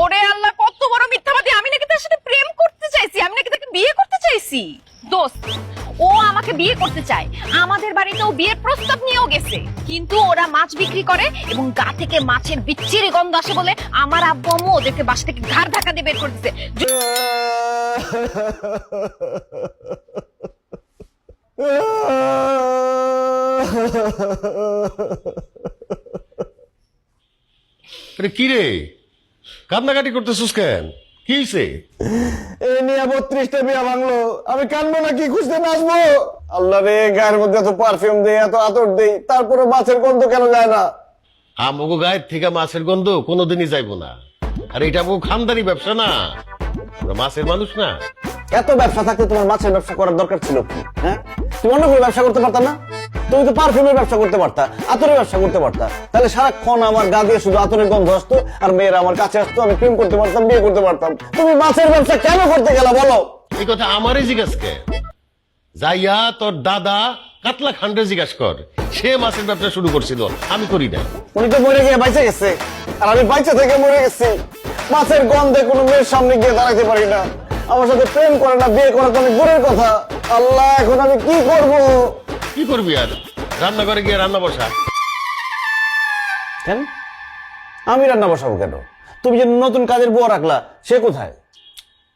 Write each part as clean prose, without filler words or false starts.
ওরে আল্লাহ, কত বড় মিথ্যাবাদী! আমি নাকি তার সাথে প্রেম করতে চাইছি, আমি নাকি তাকে বিয়ে করতে চাইছি। দোস্ত, ও আমাকে বিয়ে করতে চায়, আমাদের বাড়িতেও বিয়ের প্রস্তাব নিয়েও গেছে, কিন্তু ওরা মাছ বিক্রি করে এবং গা থেকে মাছের বিচ্ছিরি গন্ধ আসে বলে আমার আব্বু আম্মু ওদেরকে বাসা থেকে ঘাড় ধাক্কা দিয়ে বের করে দিছে। কি রে, কান্নাকাটি করতেছিস কেন? কি হইছে? এই নিয়ে 32টা বিয়া ভাঙলো, আমি কানবো না কি খুঁজতে নাচবো? আল্লাহ রে, গায়ের মধ্যে এত পারফিউম দেই, এত আতর দেই, তারপরে মাছের গন্ধ কেন যায় না? আমগো গায়ের থেকে মাছের গন্ধ কোনোদিনই যাইবো না। আর এটা আমগো খানদানি ব্যবসা না, আমরা মাছের মানুষ না। এত ব্যবসা থাকতে তোমার মাছের ব্যবসা করার দরকার ছিল কি? হ্যাঁ, তুমি অন্য কোনো ব্যবসা করতে পারতা না? তুমি তো পারফিউমের ব্যবসা করতে পারতা, আতরের ব্যবসা করতে পারতা। তাহলে সারাক্ষণ আমার গা দিয়ে শুধু আতরের গন্ধ আসতো, আর মেয়েরা আমার কাছে আসতো, আমি প্রেম করতে পারতাম, বিয়ে করতে পারতাম। তুমি মাছের ব্যবসা কেন করতে গেলা বলো? এই কথা আমারই জিজ্ঞাসা কে? যাইয়া তোর দাদা কাতলা খান্ডে জিজ্ঞাসা কর, সে মাছের ব্যবসা শুরু করছিল, আমি করি না। উনি তো মরে গিয়ে বাইচে গেছে, আর আমি বাইচে থেকে মরে গেছি। মাছের গন্ধে কোনো মেয়ের সামনে গিয়ে দাঁড়াতে পারি না। আমার সাথে প্রেম করে না, বিয়ে করা তো অনেক দূরের কথা। আল্লাহ, এখন আমি কি করব? কি করবি আর? রান্নাঘরে গিয়ে রান্না বসা। কেন আমি রান্না বসাবো কেন? তুমি যে নতুন কাজের বউ রাখলা, সে কোথায়?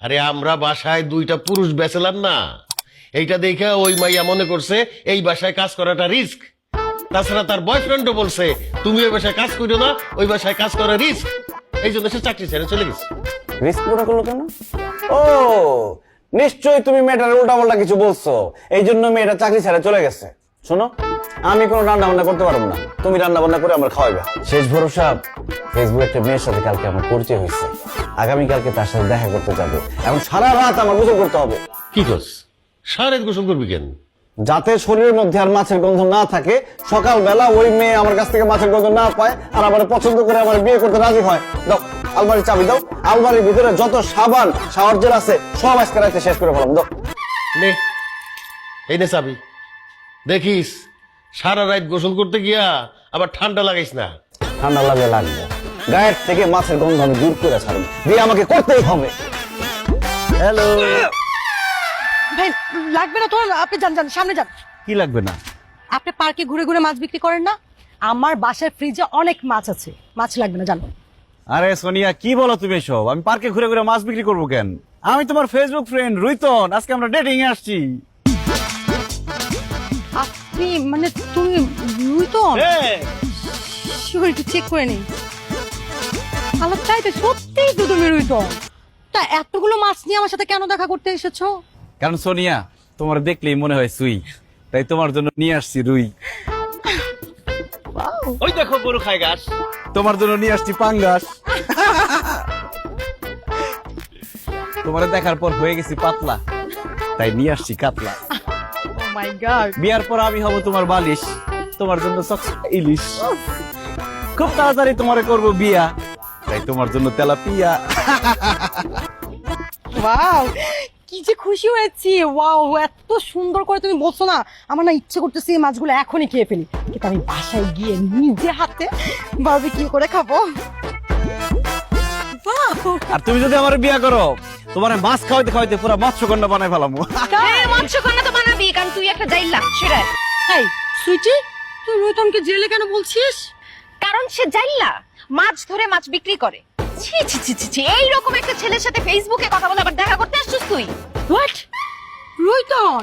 আরে আমরা বাসায় দুইটা পুরুষ বেচেলাম না, এইটা দেখে ওই মাইয়া মনে করছে এই বাসায় কাজ করাটা রিস্ক। তাছাড়া তার বয়ফ্রেন্ডও বলছে তুমি ওই বাসায় কাজ করো না, ওই বাসায় কাজ করা রিস্ক। এই জন্য সে চাকরি ছেড়ে চলে গেছে। রিস্ক মনে করলো কেন? ও, নিশ্চয়ই তুমি মেয়েটার উল্টা পাল্টা কিছু বলছো, এই জন্য মেয়েটা চাকরি ছেড়ে চলে গেছে। শোনো, আমি কোনো রান্না বান্না করতে পারবো না, তুমি রান্না বান্না করে আমার খাওয়াবে। শেষ ভরসা, ফেসবুকে একটা মেয়ের সাথে কালকে আমার পরিচয় হয়েছে, আগামীকালকে তার সাথে দেখা করতে যাবো। এখন সারা রাত আমার গোসল করতে হবে। কি করছ? সারা গোসল করবি কেন? যাতে শরীরের মধ্যে আর মাছের গন্ধ না থাকে, সকালবেলা ওই মেয়ে আমার কাছ থেকে মাছের গন্ধ না পায়, আর আমার পছন্দ করে আমার বিয়ে করতে রাজি হয়। দাও আলমারির চাবি দাও, আলমারির ভিতরে যত সাবান শাওয়ার জেল আছে সব আজকে রাতে শেষ করে ফেলাম। দাও। নে, এই নে চাবি। দেখিস সারা রাত গোসল করতে গিয়া আবার ঠান্ডা লাগাইস না। ঠান্ডা লাগলে লাগবে, গায়ের থেকে মাছের গন্ধ আমি দূর করে ছাড়ব, বিয়ে আমাকে করতেই হবে। হ্যালো। ভাই লাগবে না তোমার, আপনি যান যান, সামনে যান। কি লাগবে না? আপনি পার্কে ঘুরে ঘুরে মাছ বিক্রি করেন না? আমার বাসার ফ্রিজে অনেক মাছ আছে, মাছ লাগবে না, জানো? আরে সোনিয়া, কি বলো তুমি এসব? আমি পার্কে ঘুরে ঘুরে মাছ বিক্রি করবো কেন? আমি তোমার ফেসবুক ফ্রেন্ড রুইতন, আজকে আমরা ডেটিং এ আসছি। আপনি মানে তুমি রুইতন? শিওর একটু চেক করে নেই। আল্লাহ, তাই তো, সত্যিই তো তুমি রুইতন। তা এতগুলো মাছ নিয়ে আমার সাথে কেন দেখা করতে এসেছো? কারণ সোনিয়া, তোমার দেখলেই মনে হয় সুই, তাই তোমার জন্য নিয়ে আসছি রুই। ওই দেখো গরু খায় ঘাস, তোমার জন্য নিয়ে আসছি পাঙ্গাস। তোমার দেখার পর হয়ে গেছি পাতলা, তাই নিয়ে আসছি কাতলা। ও মাই গড। বিয়ার পর আমি হব তোমার বালিশ, তোমার জন্য ইলিশ। খুব তাড়াতাড়ি তোমারে করব বিয়া, তাই তোমার জন্য তেলাপিয়া। ওয়াও, কি যে খুশি হয়েছি। ওয়াও, এত সুন্দর করে তুমি বলছো না, আমার না ইচ্ছে করতেছে এই মাছগুলো এখনই খেয়ে ফেলি, কিন্তু আমি বাসায় গিয়ে নিজে হাতে বারবিকিউ করে খাবো। আর তুমি যদি আমার বিয়া করো, তোমার মাছ খাওয়াইতে খাওয়াইতে পুরো মৎস্যকন্যা বানাই ফেলামু। মৎস্যকন্যা তো বানাবি, কারণ তুই একটা জাইলা। সেটা এই সুইটি, তুই রোহিতনকে জেলে কেন বলছিস? কারণ সে জাইলা, মাছ ধরে মাছ বিক্রি করে। ছি ছি ছি ছি ছি, এইরকম একটা ছেলের সাথে ফেসবুকে কথা বলে আবার দেখা করতে আসছিস তুই? হোয়াট? রোহিতন,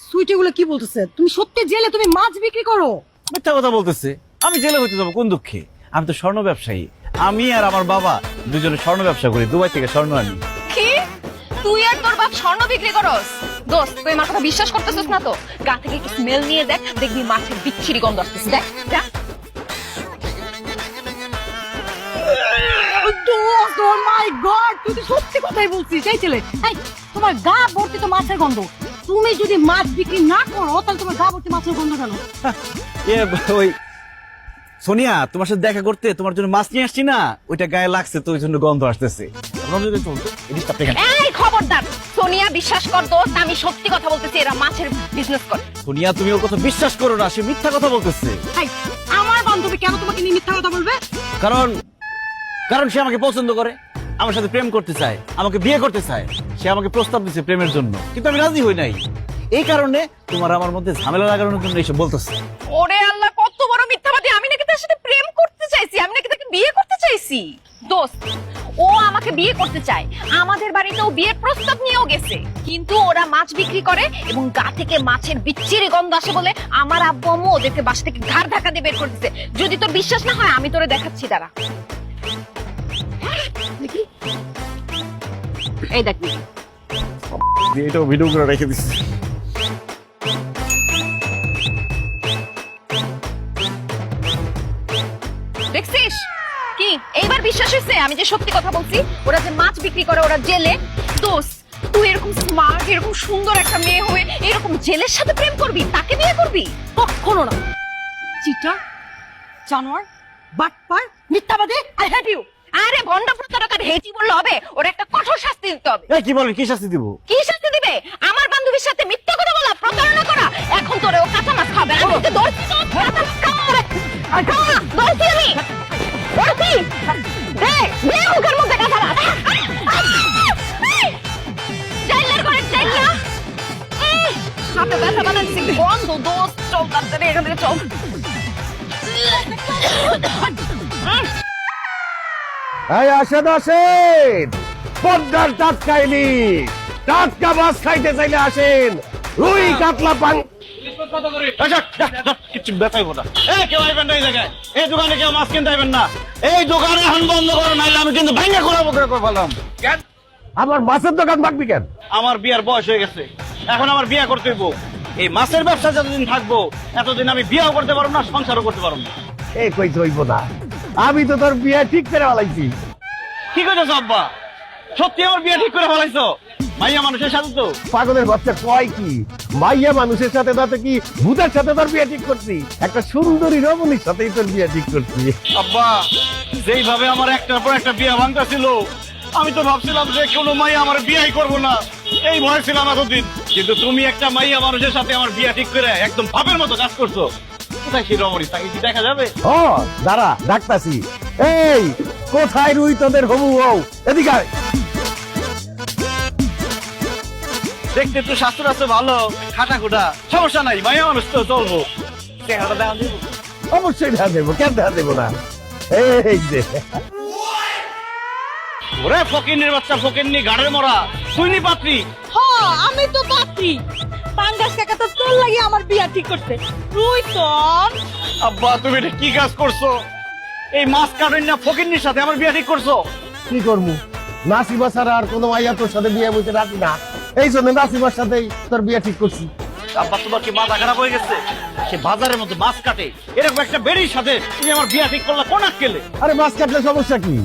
সুইটি গুলো কি বলতেছে? তুমি সত্যি জেলে তুমি মাছ বিক্রি করো? মিথ্যা কথা বলতেছে। আমি জেলে হইতে যাবো কোন দুঃখে? আমি তো স্বর্ণ ব্যবসায়ী। আমি আর আমার বাবা দুজনে স্বর্ণ ব্যবসা করি, দুবাই থেকে স্বর্ণ আনি। কি তুই আর তোর বাপ স্বর্ণ বিক্রি করস? দোস্ত, তুই আমার কথা বিশ্বাস করতেছিস না তো? গা থেকে একটু স্মেল নিয়ে দেখ, দেখবি মাছের বিচ্ছিরি গন্ধ আসতেছে। দেখ দেখ। ও মাই গড, তুই তো সত্যি কথাই বলছিস। এই ছেলে, এই তোমার গা ভর্তি তো মাছের গন্ধ। তুমি যদি মাছ বিক্রি না করো, তাহলে তোমার গা ভর্তি মাছের গন্ধ কেন? ওই সোনিয়া, তোমার সাথে দেখা করতে তোমার জন্য মাছ নিয়ে আসছি না, ওইটা গায়ে লাগছে তো, ওই জন্য গন্ধ আসতেছে। এই খবরদার, সোনিয়া বিশ্বাস কর দোস্ত, আমি সত্যি কথা বলতেছি, এরা মাছের বিজনেস করে। সোনিয়া, তুমি ওর কথা বিশ্বাস করো না, সে মিথ্যা কথা বলতেছে। এই, আমার বান্ধবী কেন তোমাকে নিয়ে মিথ্যা কথা বলবে? কারণ কারণ সে আমাকে পছন্দ করে, আমার সাথে প্রেম করতে চায়, আমাকে বিয়ে করতে চায়। সে আমাকে প্রস্তাব দিচ্ছে প্রেমের জন্য, কিন্তু আমি রাজি হই নাই। এই কারণে তোমার আমার মধ্যে ঝামেলা লাগানোর জন্য এইসব বলতেছে। ওরে আল্লাহ, কত বড় মিথ্যাবাদী! আমি নাকি তার সাথে প্রেম করতে চাইছি, আমি নাকি তাকে বিয়ে করতে চাইছি। দোস্ত, ও আমাকে বিয়ে করতে চায়, আমাদের বাড়িতেও বিয়ের প্রস্তাব নিয়েও গেছে, কিন্তু ওরা মাছ বিক্রি করে এবং গা থেকে মাছের বিচ্ছিরি গন্ধ আসে বলে আমার আব্বু আম্মু ওদেরকে বাসা থেকে ঘাড় ধাক্কা দিয়ে বের করে দিছে। যদি তোর বিশ্বাস না হয় আমি তোরে দেখাচ্ছি, দাঁড়া। দেখি, এই দেখ, এটাও ভিডিও করে রেখে দিচ্ছি। দেখছিস কি এইবার বিশ্বাস হয়েছে আমি যে সত্যি কথা বলছি? ওরা যে মাছ বিক্রি করে, ওরা জেলে। দোস্ত, তুই এরকম স্মার্ট, এরকম সুন্দর একটা মেয়ে হয়ে এরকম জেলের সাথে প্রেম করবি, তাকে বিয়ে করবি? কখনো না। চিটা, জানোয়ার, বাটপার, মিথ্যাবাদী, আই হেট ইউ। আরে ভণ্ড প্রতারকার হেটি বললে হবে? ওর একটা কঠোর শাস্তি দিতে হবে। এই কি বলেন, কি শাস্তি দিব? কি শাস্তি দিবে? আমার বান্ধবীর সাথে মিথ্যা কথা বলা, প্রতারণা করা। এখন তোরে ও কাঁচা মাছ খাবে। আমি তোকে ধরছি, কাঁচা মাছ খাওয়া হবে। আর খাওয়া না, ধরছি আমি। ধরছি। এই, দে মুখের মধ্যে কাঁচা মাছ। জাইলার ঘরে জাইলা। সাপে ব্যথা বানাচ্ছি, গন্ধ। দোস্ত, চল তাড়াতাড়ি এখান থেকে চল। এই আসেন আসেন, পদ্মার টাটকা ইলিশ, টাটকা মাছ খাইতে চাইলে আসেন। রুই কাতলা পান কিছু ব্যথাই না। কেউ আইবেন না এই জায়গায়, এই দোকানে কেউ মাছ কিনতে আইবেন না। এই দোকানে এখন বন্ধ করো, নাইলে আমি কিন্তু ভেঙে করে ফেলাম। আমার মাছের দোকান ভাগবি কেন? আমার বিয়ার বয়স হয়ে গেছে, এখন আমার বিয়া করতে হইব। এই মাছের ব্যবসা যতদিন থাকবো, এতদিন আমি বিয়াও করতে পারবো না, সংসারও করতে পারবো না। এই কইতে হইব না, আমি তো তোর বিয়ে ঠিক করে ফেলাইছি। কি কইতেছো আব্বা? সত্যি আমার বিয়া ঠিক করে ফেলাইছো? মাইয়া মানুষের সাথে তো। পাগলের বাচ্চা কয় কি, মাইয়া মানুষের সাথে তাতে কি ভূতের সাথে তোর বিয়ে ঠিক করছি? একটা সুন্দরী রমণীর সাথেই তোর বিয়ে ঠিক করছি। আব্বা, যেইভাবে আমার একটার পর একটা বিয়া ভাঙতা ছিল, আমি তো ভাবছিলাম যে কোনো মাইয়া আমার বিয়াই করবো না, এই ভয় ছিলাম এতদিন। কিন্তু তুমি একটা মাইয়া মানুষের সাথে আমার বিয়া ঠিক করে একদম ভাবের মতো কাজ করছো। কোথায় সেই রমণী, তাকে কি দেখা যাবে? ও দাঁড়া, ডাকতাছি। এই কোথায় রুই তোদের হবু হও, এদিকে আয়। দেখতে তো স্বাস্থ্য আছে ভালো, খাটা খুটা, সমস্যা নাই, মাইয়া মানুষ তো চলবো। চেহারাটা দেখা দিব? অবশ্যই দেখা দেবো, কেন দেখা দেবো না? এই যে ওরে ফকিন্নির বাচ্চা, ফকিন্নি গাড়ের মরা, তুইনি পাত্রী। হ্যাঁ, আমি তো পাত্রী। পাঙ্গাস কাকা তো তোর লাগি আমার বিয়া ঠিক করছে। রুই তোর আব্বা, তুমি এটা কি কাজ করছো? এই মাছ কাটেন না ফকিন্নির সাথে আমার বিয়া ঠিক করছো? কি করবো, নাসিবা ছাড়া আর কোনো মাইয়া তোর সাথে বিয়ে বইতে রাখি না, এই জন্য নাসিবার সাথেই তোর বিয়ে ঠিক করছি। আব্বা, তোমার কি মাথা খারাপ হয়ে গেছে? সে বাজারের মধ্যে মাছ কাটে, এরকম একটা বেরির সাথে তুমি আমার বিয়া ঠিক করলা কোন আক্কেলে? আরে মাছ কাটলে সমস্যা কি?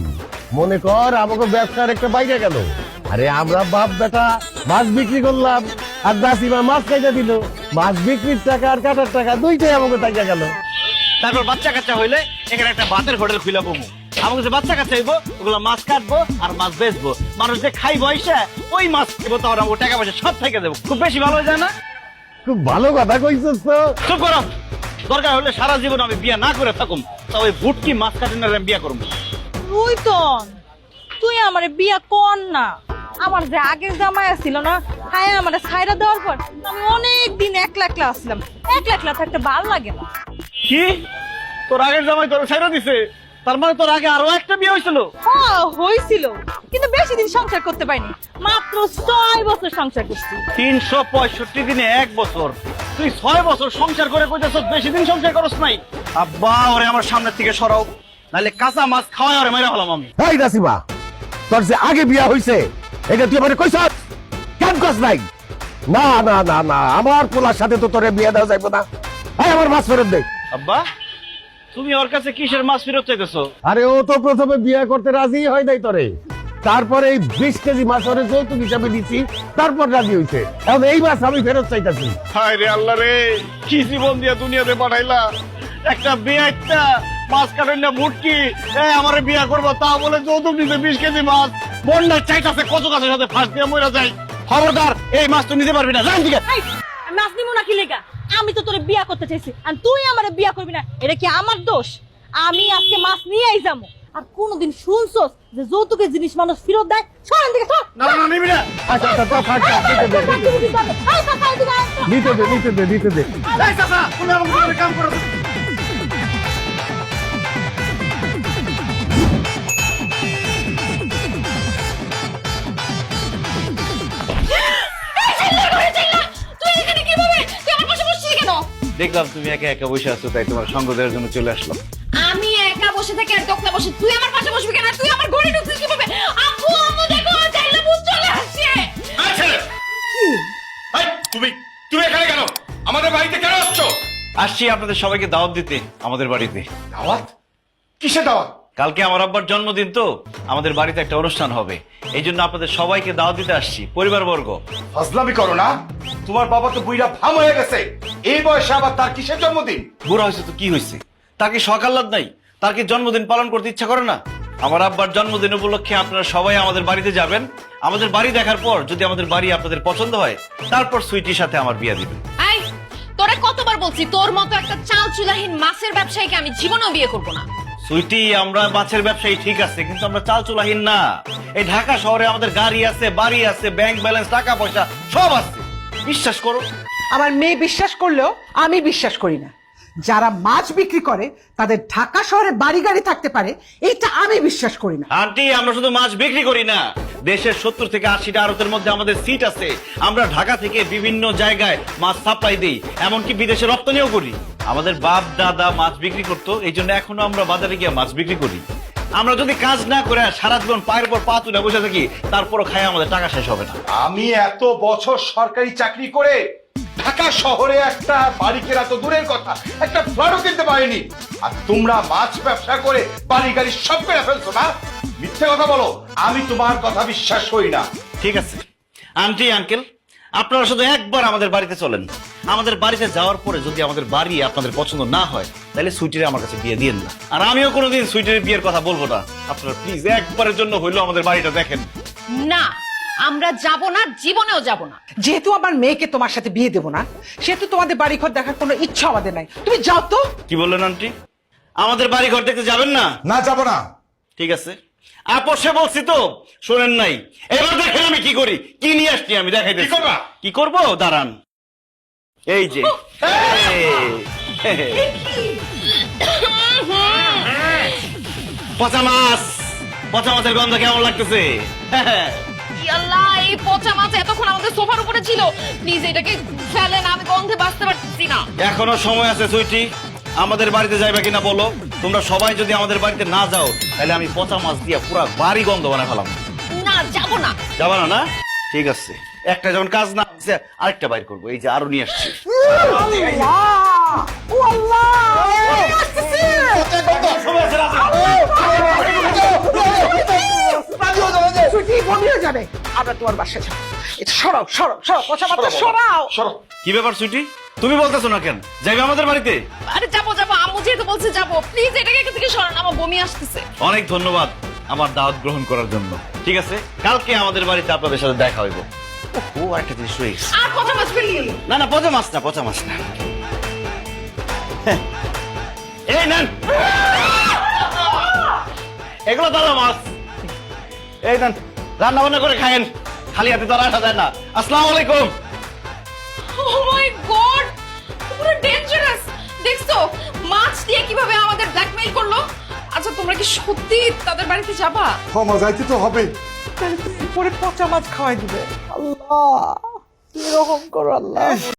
মনে কর আমাকে ব্যবসার একটা বাইরে গেল, আরে আমরা বাপ বেটা মাছ বিক্রি করলাম, আর নাসিমা মাছ খাইতে দিল। মাছ বিক্রির টাকা আর কাটার টাকা দুইটাই আমাকে টাকা গেল। তারপর বাচ্চা কাচ্চা হইলে এখানে একটা ভাতের হোটেল খুলে বমু। আমাকে যে বাচ্চা কাচ্চা হইব, ওগুলো মাছ কাটবো আর মাছ বেচবো, মানুষ যে খাই বয়সে ওই মাছ খাবো, তখন আমাকে টাকা পয়সা সব থেকে দেবো। খুব বেশি ভালো হয়ে যায় না? খুব ভালো কথা কইছিস তো। চুপ করো, দরকার হলে সারা জীবন আমি বিয়া না করে থাকুম, তবে ভুটকি মাছ কাটেন আমি বিয়া করবো। রুই তোর, তুই আমারে বিয়া কর না। আমার যে আগের জামাই ছিল না, হায় আমারে ছাইরা দেওয়ার পর আমি অনেক দিন একলা একলা আসলাম। একলা একলা থাকতে ভালো লাগে না। কি, তোর আগের জামাই তোর ছেড়ে দিছে? তার মানে তোর আগে আরো একটা বিয়ে হয়েছিল? হ্যাঁ হয়েছিল, কিন্তু বেশি দিন সংসার করতে পারিনি, মাত্র 6 বছর সংসার করছি। 365 দিনে 1 বছর, তুই 6 বছর সংসার করে কইতেছ বেশি দিন সংসার করস নাই? আব্বা, ওরে আমার সামনে থেকে সরাও, নাহলে কাঁচা মাছ খাওয়াই ওরে মেরে ফেলাম আমি। এই নাসিমা, তোর যে আগে বিয়া হইছে এটা তুই আমারে কইছস? কেন কস নাই? না না না না, আমার পোলার সাথে তো তোরে বিয়া দেওয়া যাইবো না। এই আমার মাছ ফেরত দে। আব্বা, তুমি ওর কাছে কিসের মাছ ফেরত চাইতেছো? আরে ও তো প্রথমে বিয়ে করতে রাজি হয় নাই তোরে, তারপরে এই 20 কেজি মাছ ওরে যৌতুক হিসাবে দিছি, তারপর রাজি হইছে। এখন এই মাছ আমি ফেরত চাইতাছি। হায় রে আল্লাহ রে, কি জীবন দিয়া দুনিয়াতে পাঠাইলা। একটা বিয়েটা মাছ কাটেন না ভুটকি, আমারে বিয়া করবো তা বলে যৌতুক দিতে 20 কেজি মাছ। বন্যার চাইতাছে কত গাছের সাথে ফাঁস দিয়ে মরে যায়। খবরদার, এই মাছ তো নিতে পারবি না, জান দিকে। এই, আমি মাছ নিব না কি লেগা? আমি তো তোরে বিয়া করতে চাইছি আর তুই আমারে বিয়া করবি না, এটা কি আমার দোষ? আমি আজকে মাছ নিয়েই যাবো, আর কোনোদিন শুনছস যে যৌতুকের জিনিস মানুষ ফেরত দেয়? সরেন দিকে সর। না না নিবি না আচ্ছা আচ্ছা তো থাক নিতে দে এই চাচা তুমি আমাকে কাম করো তুই এখানে কিভাবে? তুই আমার পাশে বসছিস কেন? দেখলাম তুমি একা একা বসে আছো তাই তোমার সঙ্গ দেওয়ার জন্য চলে আসলাম আমি একা বসে থাকি আর দোকলা বসে, তুই আমার পাশে বসবি কেন? তুই আমার ঘরে ঢুকছিস কিভাবে? আম্মু আম্মু দেখো চাইলে ভূত চলে আসছে। তুমি তুমি এখানে কেন? আমাদের বাড়িতে কেন আসছো? আসছি আপনাদের সবাইকে দাওয়াত দিতে আমাদের বাড়িতে। দাওয়াত? কিসে দাওয়াত? কালকে আমার আব্বার জন্মদিন তো, আমাদের বাড়িতে একটা অনুষ্ঠান হবে, এই জন্য আপনাদের সবাইকে দাওয়াত দিতে আসছি, পরিবারবর্গ। ফাজলামি করো না। তোমার বাবা তো বুইড়া ভাম হয়ে গেছে, এই বয়সে আবার তার কিসের জন্মদিন? বুড়া হয়েছে তো কি হয়েছে, তার কি শখ আহ্লাদ নাই? তার কি জন্মদিন পালন করতে ইচ্ছা করে না? আমার আব্বার জন্মদিন উপলক্ষে আপনারা সবাই আমাদের বাড়িতে যাবেন। আমাদের বাড়ি দেখার পর যদি আমাদের বাড়ি আপনাদের পছন্দ হয়, তারপর সুইটির সাথে আমার বিয়ে দিবেন। এই তোরে কতবার বলছি, তোর মতো একটা চাল চুলাহীন মাছের ব্যবসায়ীকে আমি জীবনেও বিয়ে করব না। সুইটি, আমরা মাছের ব্যবসায়ী ঠিক আছে, কিন্তু আমরা চাল চুলাহীন না। এই ঢাকা শহরে আমাদের গাড়ি আছে, বাড়ি আছে, ব্যাংক ব্যালেন্স, টাকা পয়সা সব আছে, বিশ্বাস করো। আমার মেয়ে বিশ্বাস করলেও আমি বিশ্বাস করি না। যারা মাছ বিক্রি করে তাদের ঢাকা শহরে বাড়ি গাড়ি থাকতে পারে, এটা আমি বিশ্বাস করি না। আন্টি, আমরা শুধু মাছ বিক্রি করি না, দেশের 70 থেকে 80টা আড়তের মধ্যে আমাদের সিট আছে। আমরা ঢাকা থেকে বিভিন্ন জায়গায় মাছ সাপ্লাই দিই, এমনকি বিদেশে রপ্তানিও করি। আমাদের বাপ দাদা মাছ বিক্রি করতো, এই জন্য এখনো আমরা বাজারে গিয়ে মাছ বিক্রি করি। আমরা যদি কাজ না করে সারা জীবন পায়ের পর পা তুলে বসে থাকি, তারপরও খাই আমাদের টাকা শেষ হবে না। আমি এত বছর সরকারি চাকরি করে ঢাকা শহরে একটা বাড়ি কেনা তো দূরের কথা, একটা ফ্ল্যাটও কিনতে পারিনি, আর তোমরা মাছ ব্যবসা করে বাড়ি গাড়ি সব কেনা ফেলছো না? মিথ্যে কথা বলো, আমি তোমার কথা বিশ্বাস করি না। ঠিক আছে আন্টি আঙ্কেল, আপনারা শুধু একবার আমাদের বাড়িতে চলেন। আমাদের বাড়িতে যাওয়ার পরে যদি আমাদের বাড়ি আপনাদের পছন্দ না হয়, তাহলে সুইটির আমার কাছে বিয়ে দিয়েন না। আর আমিও কোনোদিন সুইটির বিয়ের কথা বলবো না। আপনারা প্লিজ একবারের জন্য হইলেও আমাদের বাড়িটা দেখেন। না, আমরা যাব না, জীবনেও যাব না। যেহেতু আমার মেয়েকে তোমার সাথে বিয়ে দেবো না, সেহেতু তোমাদের বাড়ি ঘর দেখার কোনো ইচ্ছা আমাদের নাই। তুমি যাও তো। কি বললেন আন্টি? আমাদের বাড়ি ঘর দেখতে যাবেন না? না, যাবো না। ঠিক আছে, আপোষে বলছি তো, শোনেন নাই। এবার দেখেন আমি কি করি, কি নিয়ে আসছি আমি দেখাইতে। কি করবা? কি করবো, দাঁড়ান। এই যে পচা মাছ, পচা মাছের গন্ধ কেমন লাগতেছে? আল্লাহ, এই পচা মাছ এতক্ষণ আমাদের সোফার উপরে ছিল, প্লিজ এটাকে ফেলেন, আমি গন্ধে বাঁচতে পারছি না। এখনো সময় আছে সুইটি, আমাদের বাড়িতে যাইবা কিনা বলো। তোমরা সবাই যদি আমাদের বাড়িতে না যাও, তাহলে আমি পচা মাছ দিয়ে পুরো বাড়ি গন্ধ বানায় ফেলাম। না, যাব না। যাবা না? না ঠিক আছে, একটা যখন কাজ না হচ্ছে আরেকটা বাইর করবো। এই যে আরো নিয়ে আসছি। যাবে, আমরা তোমার বাসায় যাবো। সরাও সরাও সরাও, কথাবার্তা সরাও। কি ব্যাপার সুইটি, তুমি বলতেছো না কেন? যাইবে আমাদের বাড়িতে? আরে যাবো যাবো, আম্মু যেহেতু বলছে যাবো, প্লিজ এটাকে এখান থেকে সরান, আমার বমি আসতেছে। অনেক ধন্যবাদ আমার দাওয়াত গ্রহণ করার জন্য। ঠিক আছে, কালকে আমাদের বাড়িতে আপনাদের সাথে দেখা হইব। ও একটা জিনিস রয়ে গেছে। আর পচা মাছ ফেলিয়ে না না, পচা মাছ না, পচা মাছ না। এই নেন, এগুলো তাজা মাছ। এই নেন, রান্না বান্না করে খায়েন, খালি হাতে তো আর আসা যায় না। আসসালামু আলাইকুম। ও মাই গড, পুরো ডেঞ্জারাস। দেখছো মাছ দিয়ে কিভাবে আমাদের ব্ল্যাকমেইল করলো? আচ্ছা, তোমরা কি সত্যি তাদের বাড়িতে যাবা? ক্ষমা যাইতে তো হবে। পরে পচা মাছ খাওয়াই দিবে। আল্লাহ, এরকম করো আল্লাহ।